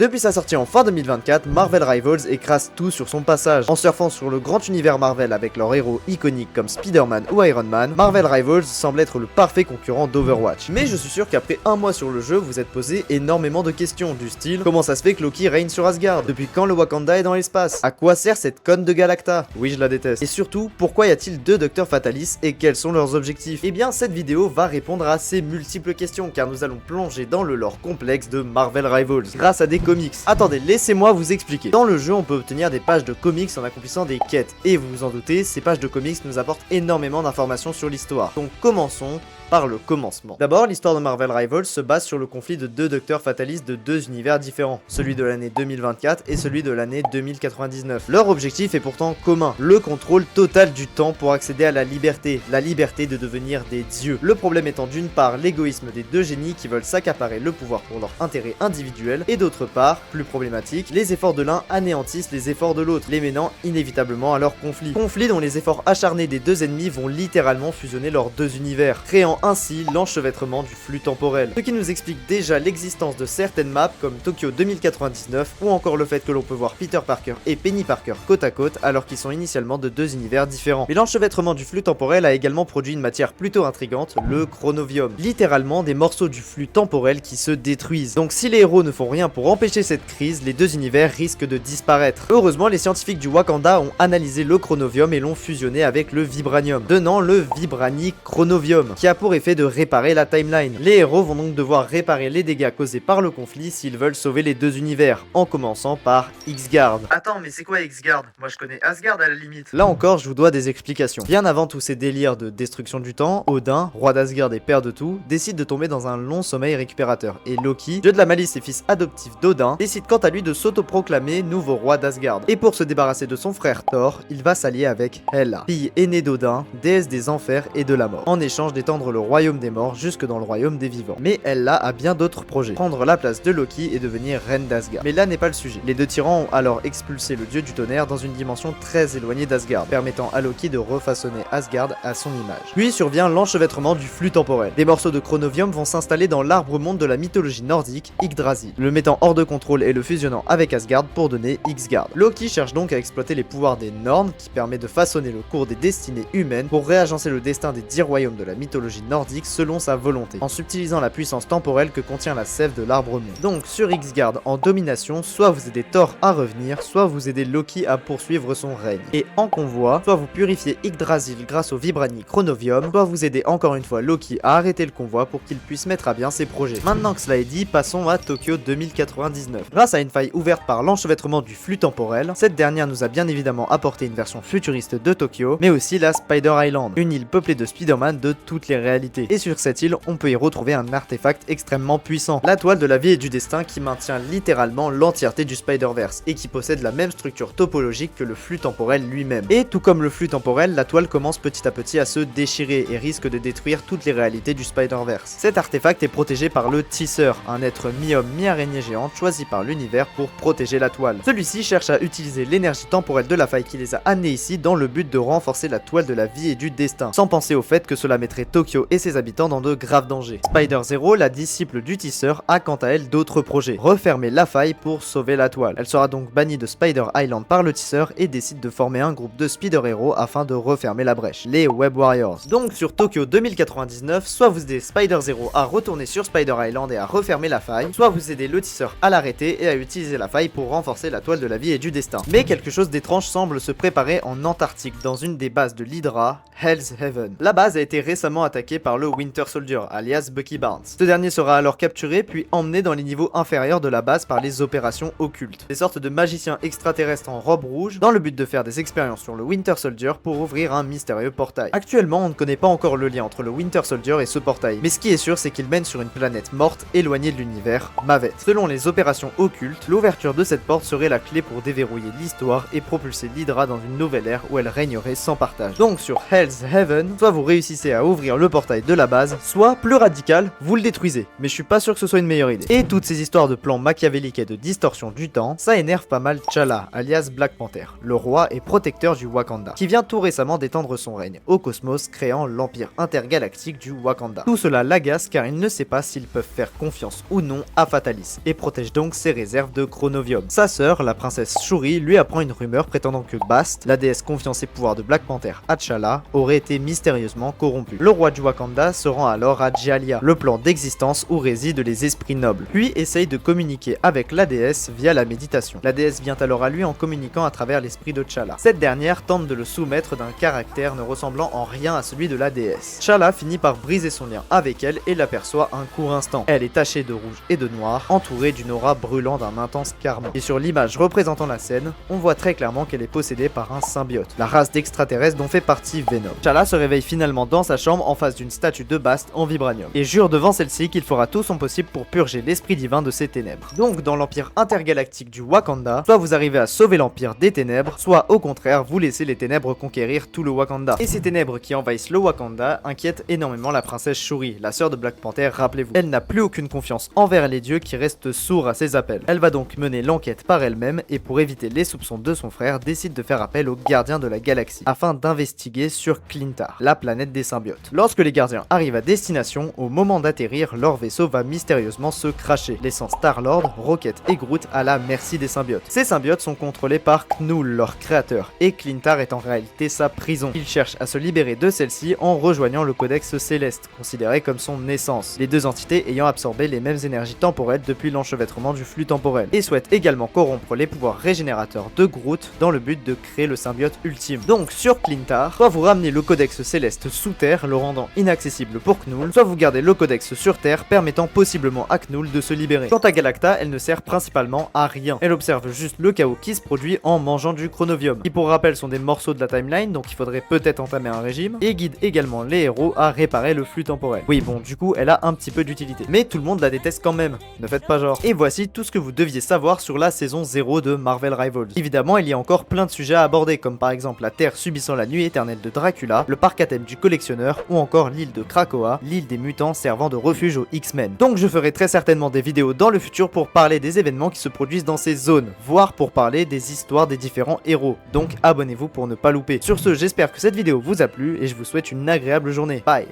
Depuis sa sortie en fin 2024, Marvel Rivals écrase tout sur son passage. En surfant sur le grand univers Marvel avec leurs héros iconiques comme Spider-Man ou Iron Man, Marvel Rivals semble être le parfait concurrent d'Overwatch. Mais je suis sûr qu'après un mois sur le jeu, vous êtes posé énormément de questions du style: comment ça se fait que Loki règne sur Asgard? Depuis quand le Wakanda est dans l'espace? À quoi sert cette conne de Galacta? Oui, je la déteste. Et surtout, pourquoi y a-t-il deux Docteurs Fatalis et quels sont leurs objectifs? Eh bien, cette vidéo va répondre à ces multiples questions car nous allons plonger dans le lore complexe de Marvel Rivals grâce à des comics. Attendez, laissez-moi vous expliquer. Dans le jeu, on peut obtenir des pages de comics en accomplissant des quêtes. Et vous vous en doutez, ces pages de comics nous apportent énormément d'informations sur l'histoire. Donc commençons par le commencement. D'abord, l'histoire de Marvel Rivals se base sur le conflit de deux Docteurs Fatalis de deux univers différents, celui de l'année 2024 et celui de l'année 2099. Leur objectif est pourtant commun: le contrôle total du temps pour accéder à la liberté de devenir des dieux. Le problème étant d'une part l'égoïsme des deux génies qui veulent s'accaparer le pouvoir pour leur intérêt individuel, et d'autre part, plus problématique, les efforts de l'un anéantissent les efforts de l'autre, les menant inévitablement à leur conflit. Conflit dont les efforts acharnés des deux ennemis vont littéralement fusionner leurs deux univers, créant ainsi l'enchevêtrement du flux temporel. Ce qui nous explique déjà l'existence de certaines maps comme Tokyo 2099 ou encore le fait que l'on peut voir Peter Parker et Penny Parker côte à côte alors qu'ils sont initialement de deux univers différents. Mais l'enchevêtrement du flux temporel a également produit une matière plutôt intrigante, le chronovium. Littéralement des morceaux du flux temporel qui se détruisent. Donc si les héros ne font rien pour empêcher cette crise, les deux univers risquent de disparaître. Heureusement, les scientifiques du Wakanda ont analysé le chronovium et l'ont fusionné avec le vibranium, donnant le Vibranium Chronovium, qui a pour effet de réparer la timeline. Les héros vont donc devoir réparer les dégâts causés par le conflit s'ils veulent sauver les deux univers, en commençant par Xgard. Attends, mais c'est quoi Xgard? Moi je connais Asgard à la limite. Là encore, je vous dois des explications. Bien avant tous ces délires de destruction du temps, Odin, roi d'Asgard et père de tout, décide de tomber dans un long sommeil récupérateur, et Loki, dieu de la malice et fils adoptif d'Odin, décide quant à lui de s'autoproclamer nouveau roi d'Asgard. Et pour se débarrasser de son frère Thor, il va s'allier avec Hela, fille aînée d'Odin, déesse des enfers et de la mort, en échange d'étendre le royaume des morts jusque dans le royaume des vivants. Mais Hela a bien d'autres projets: prendre la place de Loki et devenir reine d'Asgard. Mais là n'est pas le sujet. Les deux tyrans ont alors expulsé le dieu du tonnerre dans une dimension très éloignée d'Asgard, permettant à Loki de refaçonner Asgard à son image. Puis survient l'enchevêtrement du flux temporel. Des morceaux de chronovium vont s'installer dans l'arbre monde de la mythologie nordique, Yggdrasil, le mettant hors de contrôle et le fusionnant avec Asgard pour donner Xgard. Loki cherche donc à exploiter les pouvoirs des Norns, qui permet de façonner le cours des destinées humaines pour réagencer le destin des 10 royaumes de la mythologie nordique selon sa volonté, en subtilisant la puissance temporelle que contient la sève de l'arbre monde. Donc sur Xgard en domination, soit vous aidez Thor à revenir, soit vous aidez Loki à poursuivre son règne. Et en convoi, soit vous purifiez Yggdrasil grâce au Vibranium Chronovium, soit vous aidez encore une fois Loki à arrêter le convoi pour qu'il puisse mettre à bien ses projets. Maintenant que cela est dit, passons à Tokyo 2099. Grâce à une faille ouverte par l'enchevêtrement du flux temporel, cette dernière nous a bien évidemment apporté une version futuriste de Tokyo, mais aussi la Spider Island, une île peuplée de Spider-Man de toutes les réalités. Et sur cette île, on peut y retrouver un artefact extrêmement puissant, la toile de la vie et du destin, qui maintient littéralement l'entièreté du Spider-Verse et qui possède la même structure topologique que le flux temporel lui-même. Et tout comme le flux temporel, la toile commence petit à petit à se déchirer et risque de détruire toutes les réalités du Spider-Verse. Cet artefact est protégé par le Tisseur, un être mi-homme mi-araignée géante choisi par l'univers pour protéger la toile. Celui-ci cherche à utiliser l'énergie temporelle de la faille qui les a amenés ici dans le but de renforcer la toile de la vie et du destin, sans penser au fait que cela mettrait Tokyo et ses habitants dans de graves dangers. Spider-Zero, la disciple du Tisseur, a quant à elle d'autres projets: refermer la faille pour sauver la toile. Elle sera donc bannie de Spider Island par le Tisseur et décide de former un groupe de Spider-Héros afin de refermer la brèche, les Web Warriors. Donc sur Tokyo 2099, soit vous aidez Spider-Zero à retourner sur Spider Island et à refermer la faille, soit vous aidez le Tisseur à l'arrêter et à utiliser la faille pour renforcer la toile de la vie et du destin. Mais quelque chose d'étrange semble se préparer en Antarctique, dans une des bases de l'Hydra, Hell's Heaven. La base a été récemment attaquée par le Winter Soldier, alias Bucky Barnes. Ce dernier sera alors capturé puis emmené dans les niveaux inférieurs de la base par les opérations occultes, des sortes de magiciens extraterrestres en robe rouge, dans le but de faire des expériences sur le Winter Soldier pour ouvrir un mystérieux portail. Actuellement, on ne connaît pas encore le lien entre le Winter Soldier et ce portail, mais ce qui est sûr, c'est qu'il mène sur une planète morte éloignée de l'univers, Mavet. Selon les opérations occultes, l'ouverture de cette porte serait la clé pour déverrouiller l'histoire et propulser l'Hydra dans une nouvelle ère où elle régnerait sans partage. Donc sur Hell's Heaven, soit vous réussissez à ouvrir le portail portail de la base, soit plus radical, vous le détruisez, mais je suis pas sûr que ce soit une meilleure idée. Et toutes ces histoires de plans machiavéliques et de distorsion du temps, ça énerve pas mal T'Challa, alias Black Panther, le roi et protecteur du Wakanda, qui vient tout récemment d'étendre son règne au cosmos, créant l'empire intergalactique du Wakanda. Tout cela l'agace car il ne sait pas s'ils peuvent faire confiance ou non à Fatalis, et protège donc ses réserves de chronovium. Sa sœur, la princesse Shuri, lui apprend une rumeur prétendant que Bast, la déesse confiant ses pouvoirs de Black Panther à T'Challa, aurait été mystérieusement corrompu. Le roi du Wakanda se rend alors à Djalia, le plan d'existence où résident les esprits nobles, puis essaye de communiquer avec la déesse via la méditation. La déesse vient alors à lui en communiquant à travers l'esprit de T'Challa. Cette dernière tente de le soumettre d'un caractère ne ressemblant en rien à celui de la déesse. T'Challa finit par briser son lien avec elle et l'aperçoit un court instant. Elle est tachée de rouge et de noir, entourée d'une aura brûlant d'un intense karma. Et sur l'image représentant la scène, on voit très clairement qu'elle est possédée par un symbiote, la race d'extraterrestres dont fait partie Venom. T'Challa se réveille finalement dans sa chambre en face d'une statue de Bast en vibranium, et jure devant celle-ci qu'il fera tout son possible pour purger l'esprit divin de ses ténèbres. Donc dans l'empire intergalactique du Wakanda, soit vous arrivez à sauver l'empire des ténèbres, soit au contraire vous laissez les ténèbres conquérir tout le Wakanda. Et ces ténèbres qui envahissent le Wakanda inquiètent énormément la princesse Shuri, la sœur de Black Panther, rappelez-vous. Elle n'a plus aucune confiance envers les dieux qui restent sourds à ses appels. Elle va donc mener l'enquête par elle-même et pour éviter les soupçons de son frère, décide de faire appel aux gardiens de la galaxie afin d'investiguer sur Clintar, la planète des symbiotes. Lorsque les gardiens arrivent à destination, au moment d'atterrir, leur vaisseau va mystérieusement se cracher, laissant Star-Lord, Rocket et Groot à la merci des symbiotes. Ces symbiotes sont contrôlés par Knull, leur créateur, et Clintar est en réalité sa prison. Il cherche à se libérer de celle-ci en rejoignant le Codex Céleste, considéré comme son essence, les deux entités ayant absorbé les mêmes énergies temporelles depuis l'enchevêtrement du flux temporel, et souhaite également corrompre les pouvoirs régénérateurs de Groot dans le but de créer le symbiote ultime. Donc sur Clintar, soit vous ramenez le Codex Céleste sous terre, le rendant inaccessible pour Knull, soit vous gardez le Codex sur terre, permettant possiblement à Knull de se libérer. Quant à Galacta, elle ne sert principalement à rien. Elle observe juste le chaos qui se produit en mangeant du chronovium, qui pour rappel sont des morceaux de la timeline, donc il faudrait peut-être entamer un régime, et guide également les héros à réparer le flux temporel. Oui bon, du coup elle a un petit peu d'utilité, mais tout le monde la déteste quand même, ne faites pas genre. Et voici tout ce que vous deviez savoir sur la saison 0 de Marvel Rivals. Évidemment il y a encore plein de sujets à aborder, comme par exemple la Terre subissant la nuit éternelle de Dracula, le parc à thème du collectionneur, ou encore l'île de Krakoa, l'île des mutants servant de refuge aux X-Men. Donc je ferai très certainement des vidéos dans le futur pour parler des événements qui se produisent dans ces zones, voire pour parler des histoires des différents héros, donc abonnez-vous pour ne pas louper. Sur ce, j'espère que cette vidéo vous a plu et je vous souhaite une agréable journée. Bye.